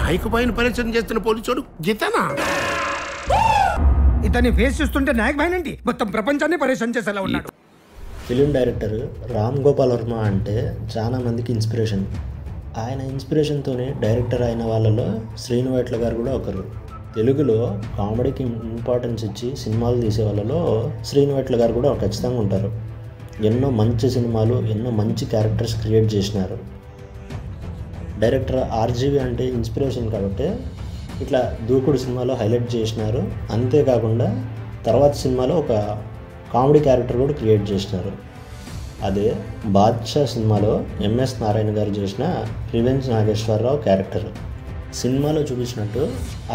నాయకు పైన పరిచయం చేస్తున్న పోలీసుడు గితనా? ఇతని ఫేస్ చూస్తుంటే నాయక్ భాయ్ ఏంటి మొత్తం ప్రపంచాన్ని పరిచయం చేసేలా ఉన్నాడు. ఫిలిం డైరెక్టర్ రామ్ గోపాల్ వర్మ అంటే చాలా మందికి ఇన్స్పిరేషన్. ఆయన ఇన్స్పిరేషన్తోనే డైరెక్టర్ అయిన వాళ్ళలో శ్రీను వైట్ల గారు కూడా ఒకరు. తెలుగులో కామెడీకి ఇంపార్టెన్స్ ఇచ్చి సినిమాలు తీసే వాళ్ళలో శ్రీను వైట్ల గారు కూడా ఖచ్చితంగా ఉంటారు. ఎన్నో మంచి సినిమాలు, ఎన్నో మంచి క్యారెక్టర్స్ క్రియేట్ చేసినారు. డైరెక్టర్ ఆర్జీవి అంటే ఇన్స్పిరేషన్ కాబట్టి ఇట్లా దూకుడు సినిమాలో హైలైట్ చేసినారు. అంతేకాకుండా తర్వాత సినిమాలో ఒక కామెడీ క్యారెక్టర్ కూడా క్రియేట్ చేసినారు. అదే బాద్షా సినిమాలో ఎంఎస్ నారాయణ గారు చేసిన రివెంజ్ నాగేశ్వరరావు క్యారెక్టర్. సినిమాలో చూపించినట్టు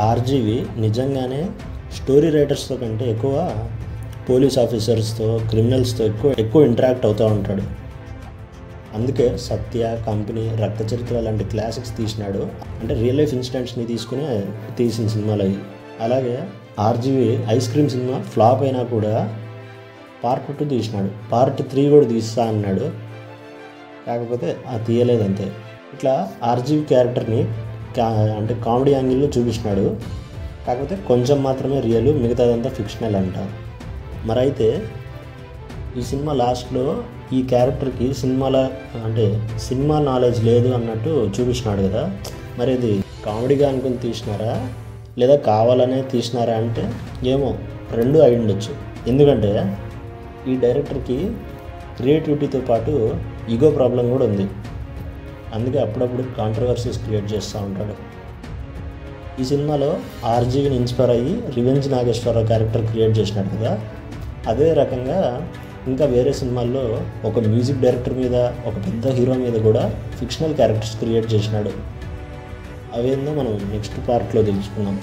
ఆర్జీవి నిజంగానే స్టోరీ రైటర్స్తో కంటే ఎక్కువ పోలీస్ ఆఫీసర్స్తో, క్రిమినల్స్తో ఎక్కువ ఇంటరాక్ట్ అవుతూ ఉంటాడు. అందుకే సత్య, కంపెనీ, రక్త చరిత్ర లాంటి క్లాసిక్స్ తీసినాడు. అంటే రియల్ లైఫ్ ఇన్సిడెంట్స్ని తీసుకుని తీసిన సినిమాలు అవి. అలాగే RGV ice cream cinema flop అయినా కూడా పార్ట్ 2 తీసినాడు, పార్ట్ 3 కూడా తీస్తా అన్నాడు. కాకపోతే అది తీయలేదంతే. ఇట్లా ఆర్జీవి క్యారెక్టర్ని అంటే కామెడీ యాంగిల్లో చూపించినాడు. కాకపోతే కొంచెం మాత్రమే రియల్, మిగతాదంతా ఫిక్షనల్ అంట. మరి అయితే ఈ సినిమా లాస్ట్లో ఈ క్యారెక్టర్కి సినిమా నాలెడ్జ్ లేదు అన్నట్టు చూపించినాడు కదా. మరి ఇది కామెడీగా అనుకుని తీసినారా లేదా కావాలనే తీసినారా అంటే ఏమో, రెండు అయి ఉండొచ్చు. ఎందుకంటే ఈ డైరెక్టర్కి క్రియేటివిటీతో పాటు ఈగో ప్రాబ్లం కూడా ఉంది. అందుకే అప్పుడప్పుడు కాంట్రవర్సీస్ క్రియేట్ చేస్తూ ఉంటాడు. ఈ సినిమాలో ఆర్జీవిని ఇన్స్పైర్ అయ్యి రివెంజ్ నాగేశ్వరరావు క్యారెక్టర్ క్రియేట్ చేసినాడు కదా. అదే రకంగా ఇంకా వేరే సినిమాల్లో ఒక మ్యూజిక్ డైరెక్టర్ మీద, ఒక పెద్ద హీరో మీద కూడా ఫిక్షనల్ క్యారెక్టర్స్ క్రియేట్ చేసినాడు. అవేందో మనం నెక్స్ట్ పార్ట్లో తెలుసుకున్నాం.